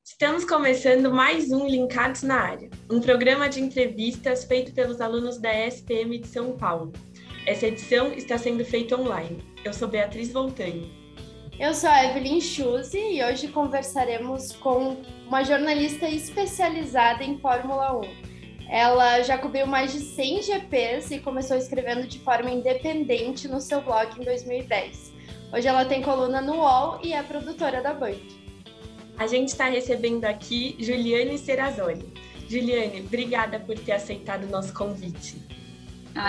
Estamos começando mais um Linkados na Área, um programa de entrevistas feito pelos alunos da SPM de São Paulo. Essa edição está sendo feita online. Eu sou Beatriz Voltani. Eu sou a Evelyn Schuzzi e hoje conversaremos com uma jornalista especializada em Fórmula 1. Ela já cobriu mais de 100 GPs e começou escrevendo de forma independente no seu blog em 2010. Hoje ela tem coluna no UOL e é produtora da Band. A gente está recebendo aqui Juliane Serrazoli. Juliane, obrigada por ter aceitado o nosso convite.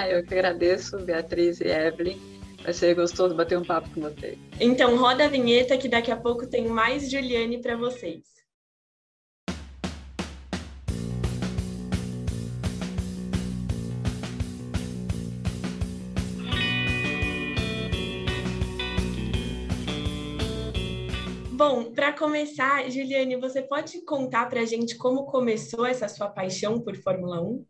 Eu que agradeço, Beatriz e Evelyn. Vai ser gostoso bater um papo com vocês. Então, roda a vinheta que daqui a pouco tem mais Juliane para vocês. Bom, para começar, Juliane, você pode contar para a gente como começou essa sua paixão por Fórmula 1?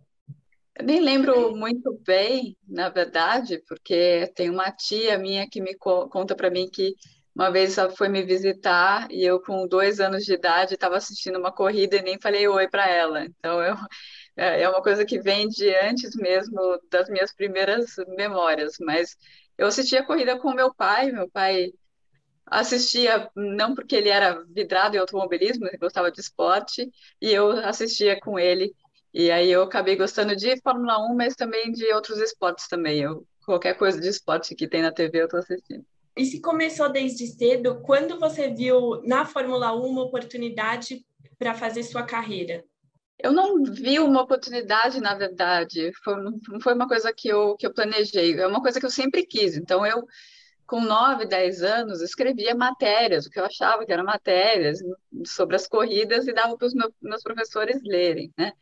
Eu nem lembro muito bem, na verdade, porque tem uma tia minha que me conta para mim que uma vez ela foi me visitar e eu, com 2 anos de idade, estava assistindo uma corrida e nem falei oi para ela. Então, é uma coisa que vem de antes mesmo das minhas primeiras memórias. Mas eu assistia a corrida com meu pai. Meu pai assistia, não porque ele era vidrado em automobilismo, ele gostava de esporte, e eu assistia com ele. E aí eu acabei gostando de Fórmula 1, mas também de outros esportes também. Qualquer coisa de esporte que tem na TV eu estou assistindo. E se começou desde cedo, quando você viu na Fórmula 1 uma oportunidade para fazer sua carreira? Eu não vi uma oportunidade, na verdade. Não foi uma coisa que eu planejei. É uma coisa que eu sempre quis. Então, com 9, 10 anos, escrevia matérias, o que eu achava que eram matérias sobre as corridas e dava para os meus professores lerem, né?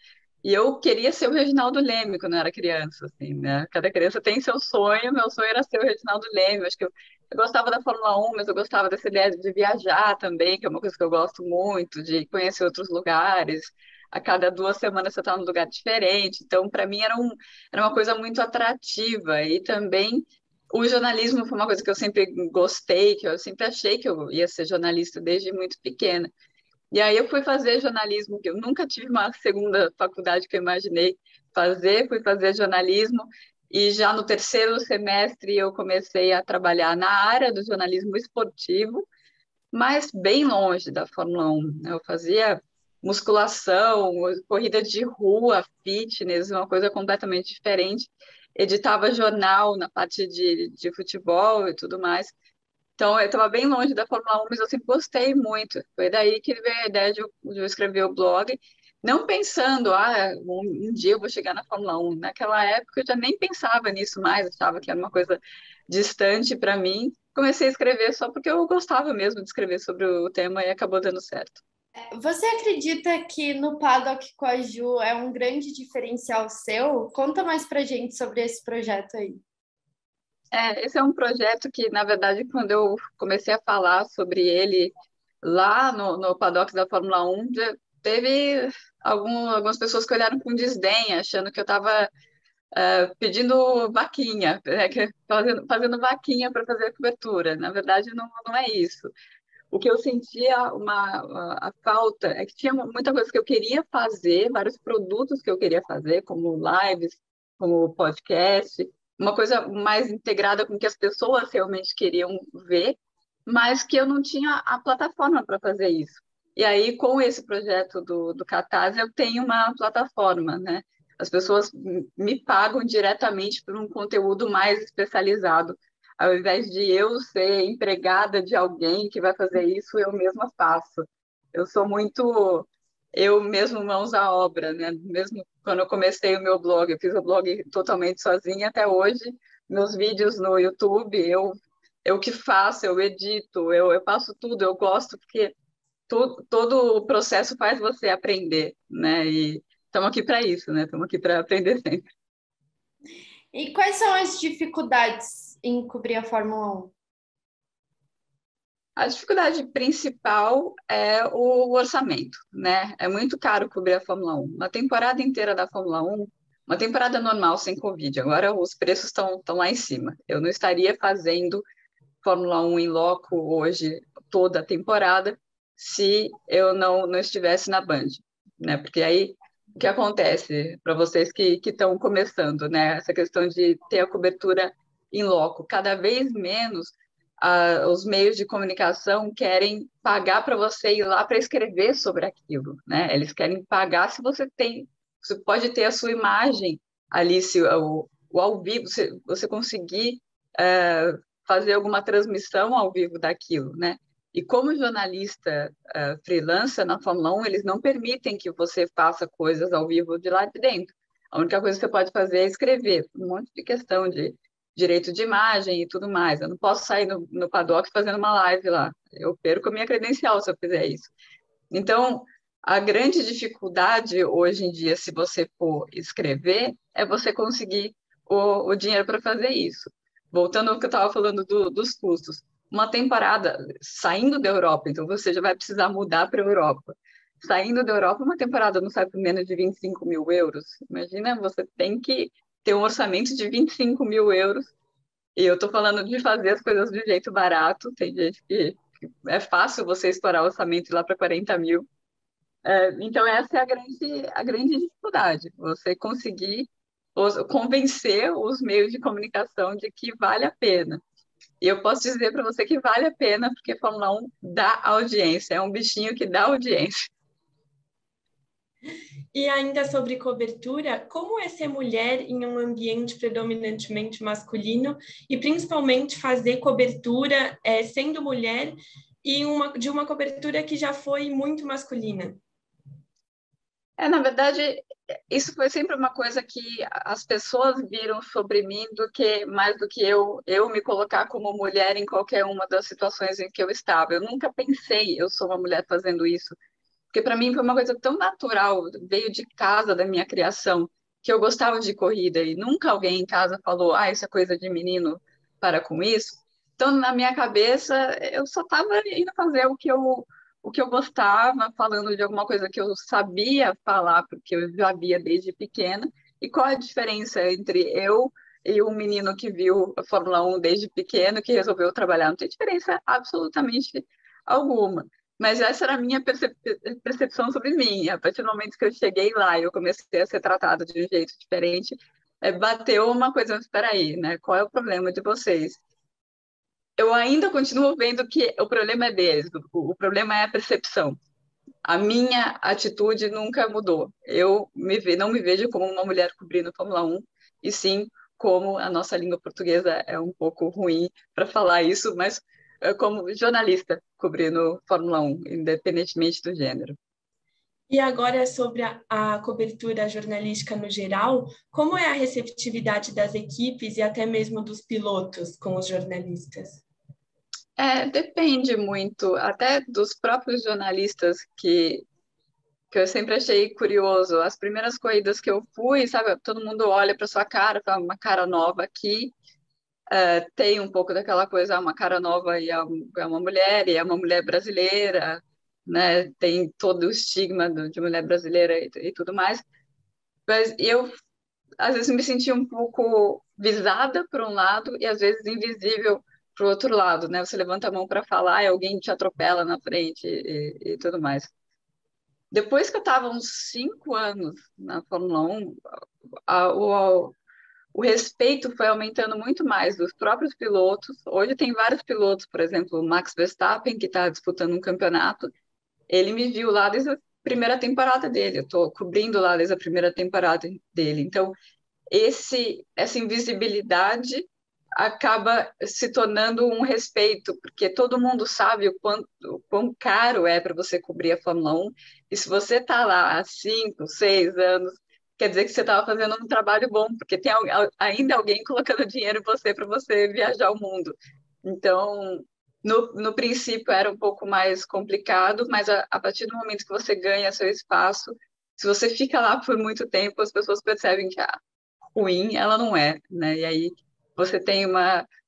E eu queria ser o Reginaldo Leme quando eu era criança, assim, né? Cada criança tem seu sonho, meu sonho era ser o Reginaldo Leme. Acho que eu gostava da Fórmula 1, mas eu gostava dessa ideia de viajar também, que é uma coisa que eu gosto muito, de conhecer outros lugares. A cada 2 semanas você está num lugar diferente. Então, para mim, era uma coisa muito atrativa. E também o jornalismo foi uma coisa que eu sempre gostei, que eu sempre achei que eu ia ser jornalista desde muito pequena. E aí eu fui fazer jornalismo, que eu nunca tive uma segunda faculdade que eu imaginei fazer, fui fazer jornalismo, e já no terceiro semestre eu comecei a trabalhar na área do jornalismo esportivo, mas bem longe da Fórmula 1. Eu fazia musculação, corrida de rua, fitness, uma coisa completamente diferente. Editava jornal na parte de futebol e tudo mais. Então, eu estava bem longe da Fórmula 1, mas eu sempre gostei muito. Foi daí que veio a ideia de eu escrever o blog, não pensando, um dia eu vou chegar na Fórmula 1. Naquela época eu já nem pensava nisso mais, achava que era uma coisa distante para mim. Comecei a escrever só porque eu gostava mesmo de escrever sobre o tema e acabou dando certo. Você acredita que no Paddock com a Ju é um grande diferencial seu? Conta mais pra gente sobre esse projeto aí. Esse é um projeto que, na verdade, quando eu comecei a falar sobre ele lá no paddock da Fórmula 1, já teve algumas pessoas que olharam com desdém, achando que eu estava pedindo vaquinha, fazendo vaquinha para fazer a cobertura. Na verdade, não é isso. O que eu sentia a falta é que tinha muita coisa que eu queria fazer, vários produtos que eu queria fazer, como lives, como podcast, uma coisa mais integrada com o que as pessoas realmente queriam ver, mas que eu não tinha a plataforma para fazer isso. E aí, com esse projeto do Catarse, eu tenho uma plataforma, né? As pessoas me pagam diretamente por um conteúdo mais especializado. Ao invés de eu ser empregada de alguém que vai fazer isso, eu mesma faço. Eu sou muito eu mesmo mãos à obra, né? Mesmo quando eu comecei o meu blog, eu fiz o blog totalmente sozinha até hoje. Meus vídeos no YouTube, eu que faço, eu edito, eu faço tudo, eu gosto, porque todo o processo faz você aprender, né? E estamos aqui para isso, né? Estamos aqui para aprender sempre. E quais são as dificuldades em cobrir a Fórmula 1? A dificuldade principal é o orçamento, né? É muito caro cobrir a Fórmula 1. Uma temporada inteira da Fórmula 1, uma temporada normal sem Covid, agora os preços estão lá em cima. Eu não estaria fazendo Fórmula 1 em loco hoje toda a temporada, se eu não estivesse na Band, né? Porque aí o que acontece para vocês que estão começando, né? Essa questão de ter a cobertura em loco, cada vez menos os meios de comunicação querem pagar para você ir lá para escrever sobre aquilo, né? Eles querem pagar se você pode ter a sua imagem ali, se o ao vivo, se você conseguir fazer alguma transmissão ao vivo daquilo, né? E como jornalista freelancer na Fórmula 1, eles não permitem que você faça coisas ao vivo de lá de dentro. A única coisa que você pode fazer é escrever, um monte de questão de direito de imagem e tudo mais. Eu não posso sair no paddock fazendo uma live lá. Eu perco a minha credencial se eu fizer isso. Então, a grande dificuldade hoje em dia, se você for escrever, é você conseguir o dinheiro para fazer isso. Voltando ao que eu estava falando dos custos. Uma temporada saindo da Europa, então você já vai precisar mudar para a Europa. Saindo da Europa, uma temporada não sai por menos de 25 mil euros. Imagina, você tem que ter um orçamento de 25 mil euros. E eu estou falando de fazer as coisas de jeito barato. Tem gente que é fácil você estourar o orçamento lá para 40 mil. Então, essa é a grande dificuldade, você conseguir convencer os meios de comunicação de que vale a pena. E eu posso dizer para você que vale a pena, porque Fórmula 1 dá audiência, é um bichinho que dá audiência. E ainda sobre cobertura, como é ser mulher em um ambiente predominantemente masculino e principalmente fazer cobertura sendo mulher e de uma cobertura que já foi muito masculina? Na verdade, isso foi sempre uma coisa que as pessoas viram sobre mim mais do que eu me colocar como mulher em qualquer uma das situações em que eu estava. Eu nunca pensei, eu sou uma mulher fazendo isso, porque para mim foi uma coisa tão natural, veio de casa, da minha criação, que eu gostava de corrida e nunca alguém em casa falou, isso é coisa de menino, para com isso. Então, na minha cabeça, eu só estava indo fazer o que eu gostava, falando de alguma coisa que eu sabia falar, porque eu já via desde pequena. E qual a diferença entre eu e um menino que viu a Fórmula 1 desde pequeno, que resolveu trabalhar? Não tem diferença absolutamente alguma. Mas essa era a minha percepção sobre mim. A partir do momento que eu cheguei lá e eu comecei a ser tratada de um jeito diferente, bateu uma coisa, espera aí, né? Qual é o problema de vocês? Eu ainda continuo vendo que o problema é deles, o problema é a percepção. A minha atitude nunca mudou. Não me vejo como uma mulher cobrindo Fórmula 1, e sim como a nossa língua portuguesa é um pouco ruim para falar isso, mas como jornalista cobrindo Fórmula 1, independentemente do gênero. E agora sobre a cobertura jornalística no geral, como é a receptividade das equipes e até mesmo dos pilotos com os jornalistas? Depende muito, até dos próprios jornalistas que eu sempre achei curioso. As primeiras corridas que eu fui, sabe, todo mundo olha para sua cara, fala uma cara nova aqui. Tem um pouco daquela coisa, uma cara nova e é uma mulher, e é uma mulher brasileira, né? Tem todo o estigma de mulher brasileira e tudo mais. Mas eu, às vezes, me sentia um pouco visada por um lado e, às vezes, invisível para o outro lado, né? Você levanta a mão para falar e alguém te atropela na frente e tudo mais. Depois que eu estava uns 5 anos na Fórmula 1, o respeito foi aumentando muito mais dos próprios pilotos. Hoje tem vários pilotos, por exemplo, o Max Verstappen, que está disputando um campeonato. Ele me viu lá desde a primeira temporada dele. Eu estou cobrindo lá desde a primeira temporada dele. Então, essa invisibilidade acaba se tornando um respeito, porque todo mundo sabe o quão caro é para você cobrir a Fórmula 1, e se você está lá há 5, 6 anos, quer dizer que você estava fazendo um trabalho bom, porque tem ainda alguém colocando dinheiro em você para você viajar o mundo. Então, no princípio era um pouco mais complicado, mas a partir do momento que você ganha seu espaço, se você fica lá por muito tempo, as pessoas percebem que ruim ela não é, né? E aí você tem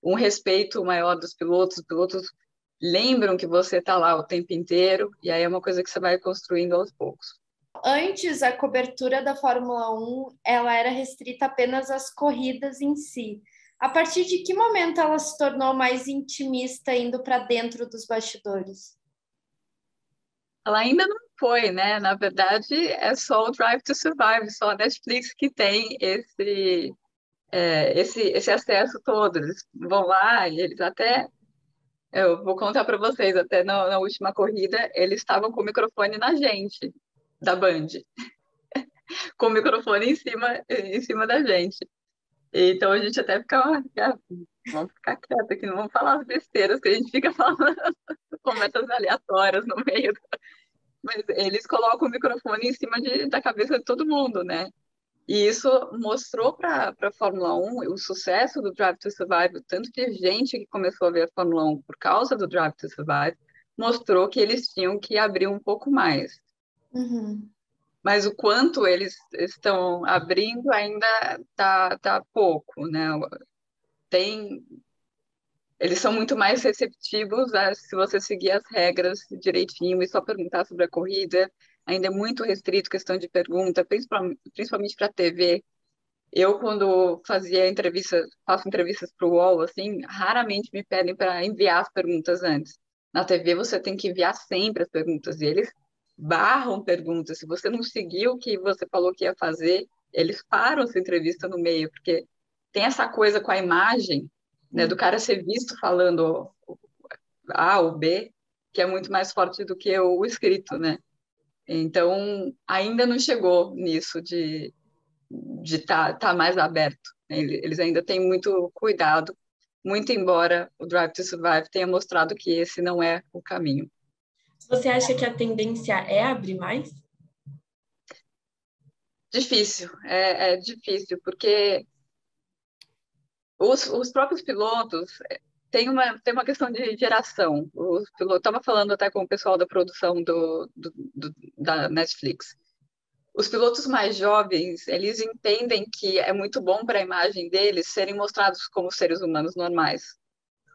um respeito maior dos pilotos, os pilotos lembram que você está lá o tempo inteiro, e aí é uma coisa que você vai construindo aos poucos. Antes, a cobertura da Fórmula 1 ela era restrita apenas às corridas em si. A partir de que momento ela se tornou mais intimista, indo para dentro dos bastidores? Ela ainda não foi, né? Na verdade, é só o Drive to Survive, só a Netflix que tem esse acesso todo. Eles vão lá e eles até. Eu vou contar para vocês, até na última corrida, eles estavam com o microfone na gente, da Band, com o microfone em cima da gente. Então a gente até fica, vamos ficar quieto aqui, não vamos falar as besteiras que a gente fica falando, conversas aleatórias no meio. Mas eles colocam o microfone em cima da cabeça de todo mundo, né? E isso mostrou para a Fórmula 1 o sucesso do Drive to Survive, tanto de gente que começou a ver a Fórmula 1 por causa do Drive to Survive, mostrou que eles tinham que abrir um pouco mais. Uhum. Mas o quanto eles estão abrindo ainda tá pouco, né? Eles são muito mais receptivos se você seguir as regras direitinho e só perguntar sobre a corrida. Ainda é muito restrito questão de pergunta, principalmente para a TV. Eu, quando faço entrevistas para o UOL, assim, raramente me pedem para enviar as perguntas antes. Na TV você tem que enviar sempre as perguntas, e eles barram perguntas. Se você não seguir o que você falou que ia fazer, eles param essa entrevista no meio, porque tem essa coisa com a imagem, né, do cara ser visto falando A ou B, que é muito mais forte do que o escrito, né? Então, ainda não chegou nisso de tá mais aberto, né? Eles ainda têm muito cuidado, muito embora o Drive to Survive tenha mostrado que esse não é o caminho. Você acha que a tendência é abrir mais? Difícil, é difícil, porque os próprios pilotos tem uma questão de geração. Os pilotos, estava falando até com o pessoal da produção da Netflix. Os pilotos mais jovens, eles entendem que é muito bom para a imagem deles serem mostrados como seres humanos normais.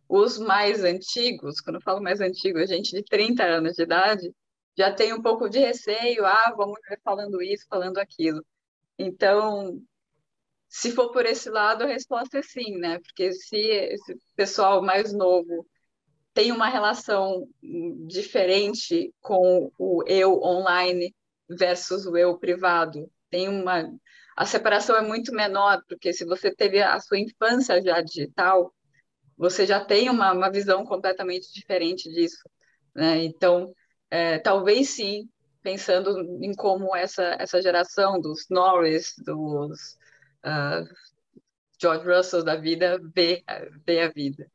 Os mais antigos, quando eu falo mais antigo, a gente de 30 anos de idade, já tem um pouco de receio, vamos ver falando isso, falando aquilo. Então, se for por esse lado, a resposta é sim, né? Porque se esse pessoal mais novo tem uma relação diferente com o eu online versus o eu privado. A separação é muito menor, porque se você teve a sua infância já digital, você já tem uma visão completamente diferente disso, né? Então, talvez sim, pensando em como essa geração dos Norris, dos uh, George Russell da vida vê a vida.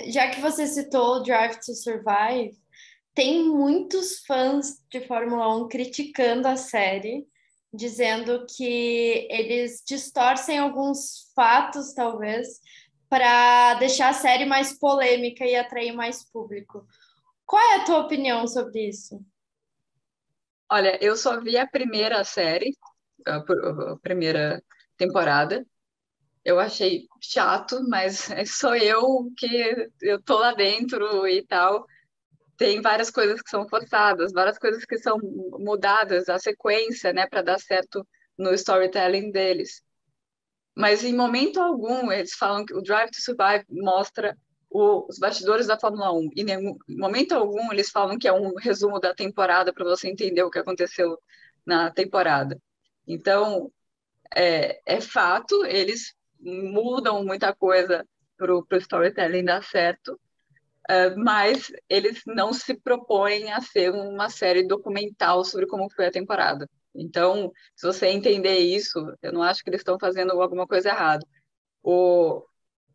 Já que você citou o Drive to Survive, tem muitos fãs de Fórmula 1 criticando a série, dizendo que eles distorcem alguns fatos, talvez, para deixar a série mais polêmica e atrair mais público. Qual é a tua opinião sobre isso? Olha, eu só vi a primeira série, a primeira temporada. Eu achei chato, mas sou eu que eu tô lá dentro e tal. Tem várias coisas que são forçadas, várias coisas que são mudadas, a sequência, né, para dar certo no storytelling deles. Mas em momento algum eles falam que o Drive to Survive mostra os bastidores da Fórmula 1. E em momento algum eles falam que é um resumo da temporada para você entender o que aconteceu na temporada. Então, é fato, eles mudam muita coisa para o storytelling dar certo, mas eles não se propõem a ser uma série documental sobre como foi a temporada. Então, se você entender isso, eu não acho que eles estão fazendo alguma coisa errada. O,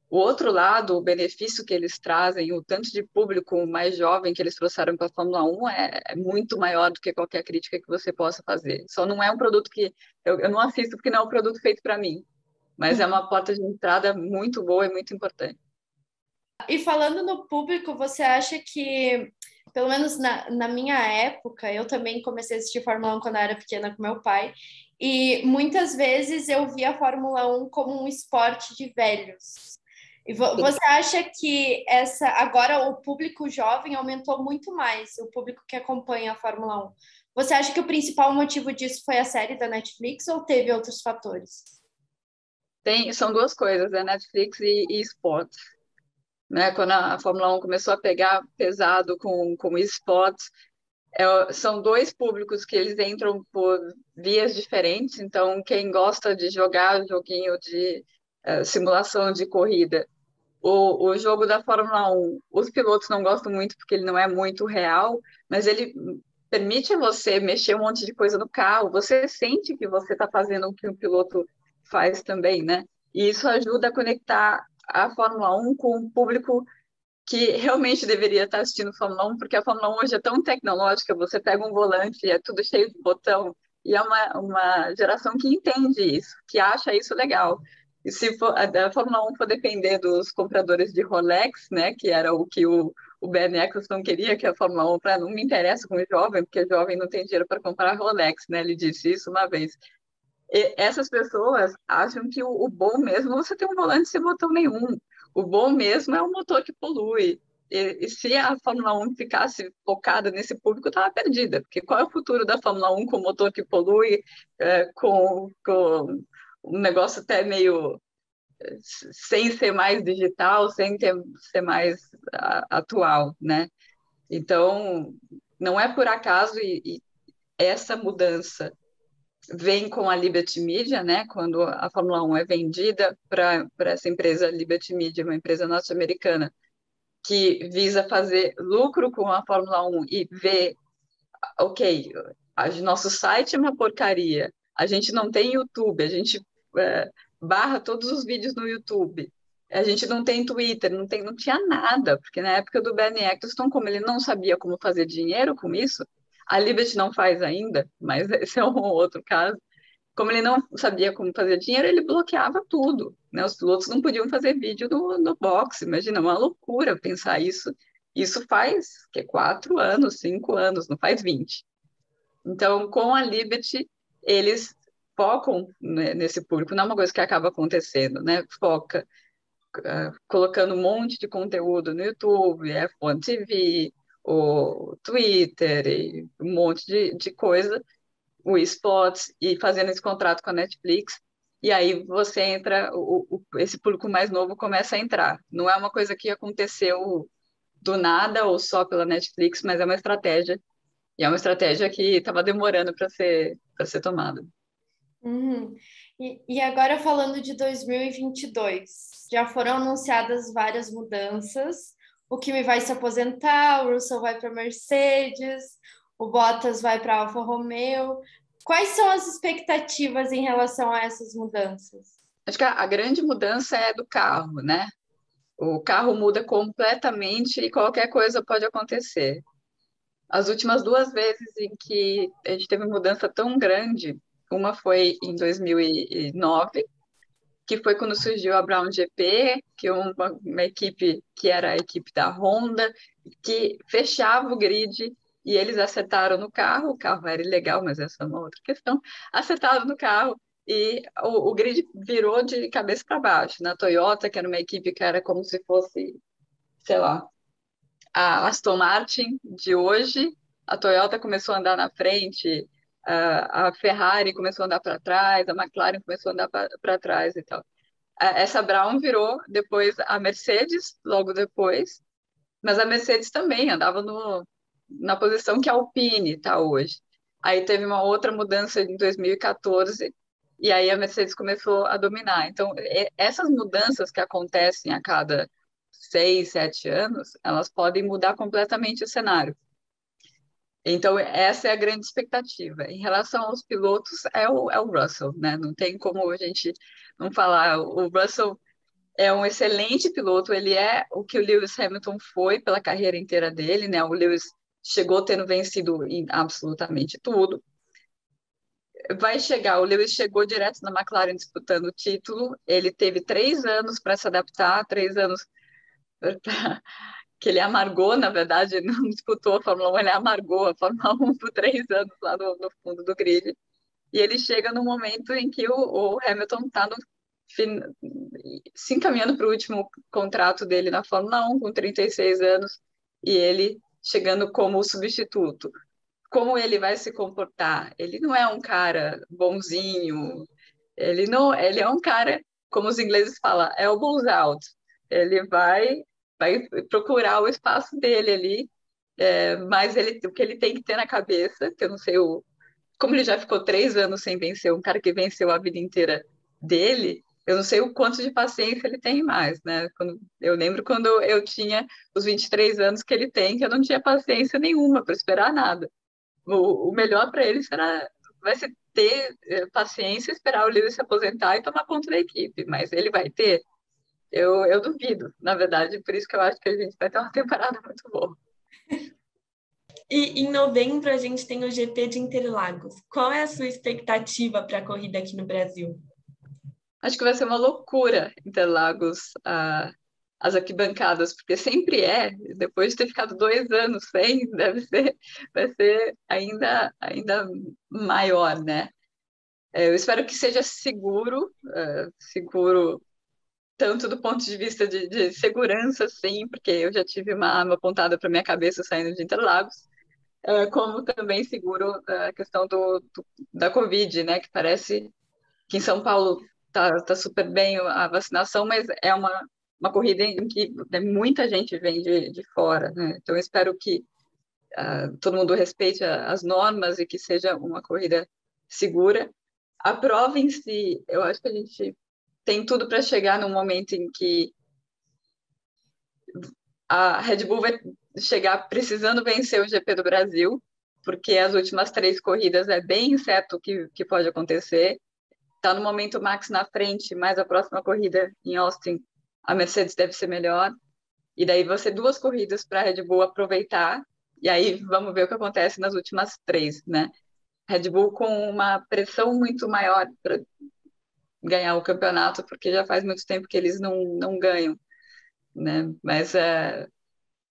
o outro lado, o benefício que eles trazem, o tanto de público mais jovem que eles trouxeram para a Fórmula 1 é muito maior do que qualquer crítica que você possa fazer. Só não é um produto que eu não assisto porque não é um produto feito para mim, mas é uma porta de entrada muito boa e muito importante. E falando no público, você acha que, pelo menos na minha época, eu também comecei a assistir Fórmula 1 quando eu era pequena com meu pai, e muitas vezes eu via a Fórmula 1 como um esporte de velhos. E você acha que agora o público jovem aumentou muito mais, o público que acompanha a Fórmula 1? Você acha que o principal motivo disso foi a série da Netflix ou teve outros fatores? São duas coisas, Netflix e esportes. Né? Quando a Fórmula 1 começou a pegar pesado com esportes, São dois públicos que eles entram por vias diferentes. Então, quem gosta de jogar joguinho de simulação de corrida, o jogo da Fórmula 1, os pilotos não gostam muito porque ele não é muito real, mas ele permite a você mexer um monte de coisa no carro. Você sente que você está fazendo o que o piloto faz também, né? E isso ajuda a conectar a Fórmula 1 com o público que realmente deveria estar assistindo Fórmula 1, porque a Fórmula 1 hoje é tão tecnológica, você pega um volante e é tudo cheio de botão, e é uma geração que entende isso, que acha isso legal. E se a Fórmula 1 for depender dos compradores de Rolex, né, que era o que o Ben Eccleston queria, que a Fórmula 1, para não me interessa com o jovem, porque jovem não tem dinheiro para comprar Rolex, né, ele disse isso uma vez. E essas pessoas acham que o bom mesmo é você ter um volante sem botão nenhum. O bom mesmo é o motor que polui. E se a Fórmula 1 ficasse focada nesse público, estava perdida. Porque qual é o futuro da Fórmula 1 com motor que polui, com um negócio até meio sem ser mais digital, ser mais atual, né? Então, não é por acaso e essa mudança vem com a Liberty Media, né? Quando a Fórmula 1 é vendida para essa empresa Liberty Media, uma empresa norte-americana, que visa fazer lucro com a Fórmula 1 e ver, ok, nosso site é uma porcaria, a gente não tem YouTube, a gente barra todos os vídeos no YouTube, a gente não tem Twitter, não tinha nada, porque na época do Bernie Eccleston, como ele não sabia como fazer dinheiro com isso, a Liberty não faz ainda, mas esse é um outro caso. Como ele não sabia como fazer dinheiro, ele bloqueava tudo, né? Os pilotos não podiam fazer vídeo no boxe. Imagina, uma loucura pensar isso. Isso faz 4 anos, 5 anos, não faz 20. Então, com a Liberty, eles focam, né, nesse público. Não é uma coisa que acaba acontecendo, né? Foca, colocando um monte de conteúdo no YouTube, F1 TV, o Twitter, e um monte de coisa, o esportes, e fazendo esse contrato com a Netflix, e aí você entra, esse público mais novo começa a entrar. Não é uma coisa que aconteceu do nada ou só pela Netflix, mas é uma estratégia, e é uma estratégia que estava demorando para ser tomada. Uhum. E agora falando de 2022, já foram anunciadas várias mudanças. O Kimi vai se aposentar, o Russell vai para Mercedes, o Bottas vai para Alfa Romeo. Quais são as expectativas em relação a essas mudanças? Acho que a grande mudança é do carro, né? O carro muda completamente e qualquer coisa pode acontecer. As últimas 2 vezes em que a gente teve mudança tão grande, uma foi em 2009, que foi quando surgiu a Brown GP, que é uma equipe que era a equipe da Honda, que fechava o grid e eles acertaram no carro, o carro era ilegal, mas essa é uma outra questão, acertaram no carro e o grid virou de cabeça para baixo. Na Toyota, que era uma equipe que era como se fosse, sei lá, a Aston Martin de hoje, a Toyota começou a andar na frente, a Ferrari começou a andar para trás, a McLaren começou a andar para trás e tal. Essa Brown virou depois a Mercedes, logo depois, mas a Mercedes também andava na posição que a Alpine está hoje. Aí teve uma outra mudança em 2014, e aí a Mercedes começou a dominar. Então, essas mudanças que acontecem a cada 6, 7 anos, elas podem mudar completamente o cenário. Então, essa é a grande expectativa. Em relação aos pilotos, é o Russell, né? Não tem como a gente não falar. O Russell é um excelente piloto, ele é o que o Lewis Hamilton foi pela carreira inteira dele, né? O Lewis chegou tendo vencido em absolutamente tudo. O Lewis chegou direto na McLaren disputando o título, ele teve 3 anos para se adaptar, 3 anos que ele amargou, na verdade, não disputou a Fórmula 1, ele amargou a Fórmula 1 por 3 anos lá no fundo do grid. E ele chega no momento em que o Hamilton está se encaminhando para o último contrato dele na Fórmula 1, com 36 anos, e ele chegando como substituto. Como ele vai se comportar? Ele não é um cara bonzinho, ele é um cara, como os ingleses falam, elbows out. Ele vai procurar o espaço dele ali Mas o que ele tem que ter na cabeça, que eu não sei como ele já ficou 3 anos sem vencer, um cara que venceu a vida inteira dele, eu não sei o quanto de paciência ele tem mais, né? Eu lembro quando eu tinha os 23 anos que ele tem, que eu não tinha paciência nenhuma para esperar nada. O melhor para ele vai ser ter paciência, esperar o Lewis se aposentar e tomar conta da equipe, mas ele vai ter? Eu duvido, na verdade, por isso que eu acho que a gente vai ter uma temporada muito boa. E em novembro a gente tem o GP de Interlagos. Qual é a sua expectativa para a corrida aqui no Brasil? Acho que vai ser uma loucura Interlagos, as arquibancadas, porque sempre depois de ter ficado 2 anos sem, vai ser ainda maior, né? Eu espero que seja seguro tanto do ponto de vista de segurança, sim, porque eu já tive uma arma apontada para minha cabeça saindo de Interlagos, como também seguro a questão da Covid, né? Que parece que em São Paulo tá super bem a vacinação, mas é uma corrida em que muita gente vem de fora, né? Então eu espero que todo mundo respeite as normas e que seja uma corrida segura. A prova em si, eu acho que a gente tem tudo para chegar num momento em que a Red Bull vai chegar precisando vencer o GP do Brasil, porque as últimas 3 corridas é bem incerto o que pode acontecer. Está no momento Max na frente, mas a próxima corrida em Austin, a Mercedes deve ser melhor. E daí vão ser 2 corridas para a Red Bull aproveitar, e aí vamos ver o que acontece nas últimas 3, né? Red Bull com uma pressão muito maior para ganhar o campeonato, porque já faz muito tempo que eles não ganham, né? Mas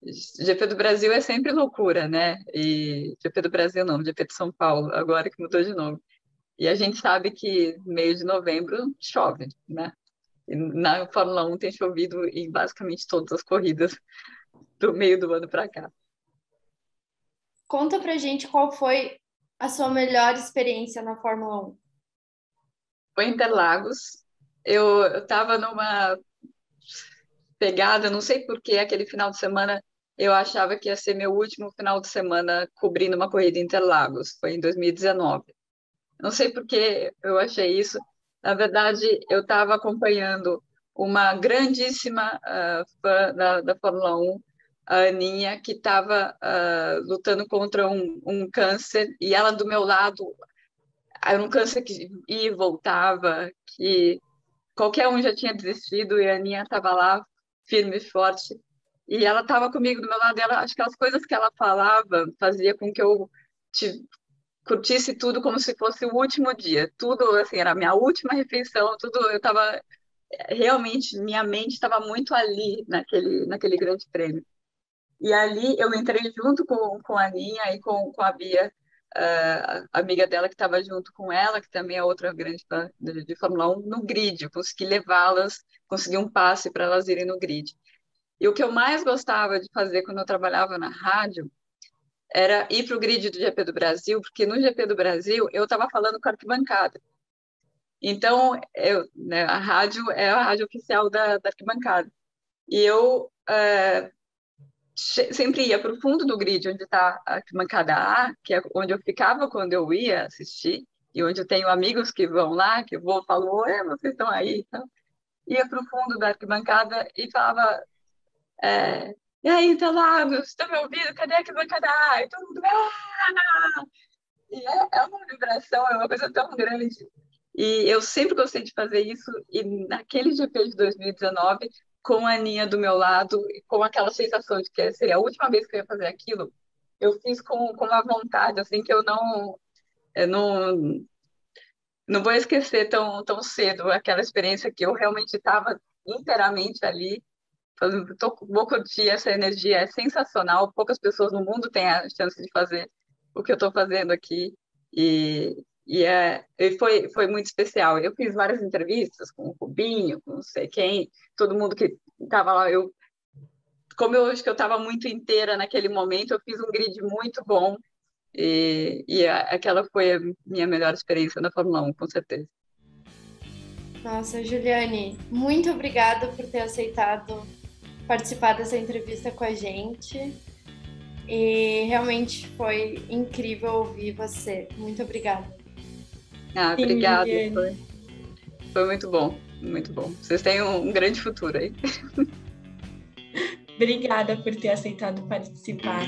GP do Brasil é sempre loucura, né? E GP do Brasil não, GP de São Paulo, agora que mudou de novo. E a gente sabe que meio de novembro chove, né? E na Fórmula 1 tem chovido em basicamente todas as corridas do meio do ano para cá. Conta pra gente qual foi a sua melhor experiência na Fórmula 1. Foi em Interlagos. Eu estava numa pegada, não sei por que aquele final de semana eu achava que ia ser meu último final de semana cobrindo uma corrida em Interlagos. Foi em 2019. Não sei por que eu achei isso. Na verdade, eu estava acompanhando uma grandíssima fã da Fórmula 1, a Aninha, que estava lutando contra um câncer, e ela do meu lado, era um câncer que ia e voltava, que qualquer um já tinha desistido, e a Aninha estava lá, firme e forte. E ela estava comigo do meu lado, e acho que as coisas que ela falava fazia com que eu curtisse tudo como se fosse o último dia. Tudo, assim, era a minha última refeição, tudo, eu estava, realmente, minha mente estava muito ali, naquele grande prêmio. E ali eu entrei junto com a Aninha e com a Bia, a amiga dela que estava junto com ela, que também é outra grande fã de Fórmula 1, no grid. Eu consegui levá-las, consegui um passe para elas irem no grid. E o que eu mais gostava de fazer quando eu trabalhava na rádio era ir para o grid do GP do Brasil, porque no GP do Brasil eu estava falando com a arquibancada. Então, né, a rádio é a rádio oficial da arquibancada. E eu sempre ia para o fundo do grid, onde está a arquibancada A, que é onde eu ficava quando eu ia assistir, e onde eu tenho amigos que vão lá, que eu vou e falo, oi, vocês estão aí? Então, ia para o fundo da arquibancada e falava, e aí, Interlagos, estão me ouvindo? Cadê a arquibancada A? E todo mundo, E é uma vibração, é uma coisa tão grande. E eu sempre gostei de fazer isso, e naquele GP de 2019, com a Aninha do meu lado, com aquela sensação de que seria a última vez que eu ia fazer aquilo, eu fiz com uma vontade, assim, que eu não vou esquecer tão cedo aquela experiência que eu realmente estava inteiramente ali, vou curtir essa energia, é sensacional, poucas pessoas no mundo têm a chance de fazer o que eu estou fazendo aqui, e foi muito especial. Eu fiz várias entrevistas com o Rubinho, com não sei quem, todo mundo que estava lá. Como eu acho que eu estava muito inteira naquele momento, eu fiz um grid muito bom, e aquela foi a minha melhor experiência na Fórmula 1, com certeza. Nossa, Juliane, muito obrigada por ter aceitado participar dessa entrevista com a gente. E realmente foi incrível ouvir você. Muito obrigada. Ah, Sim, obrigada. Liliane. Foi muito bom, muito bom. Vocês têm um grande futuro aí. Obrigada por ter aceitado participar.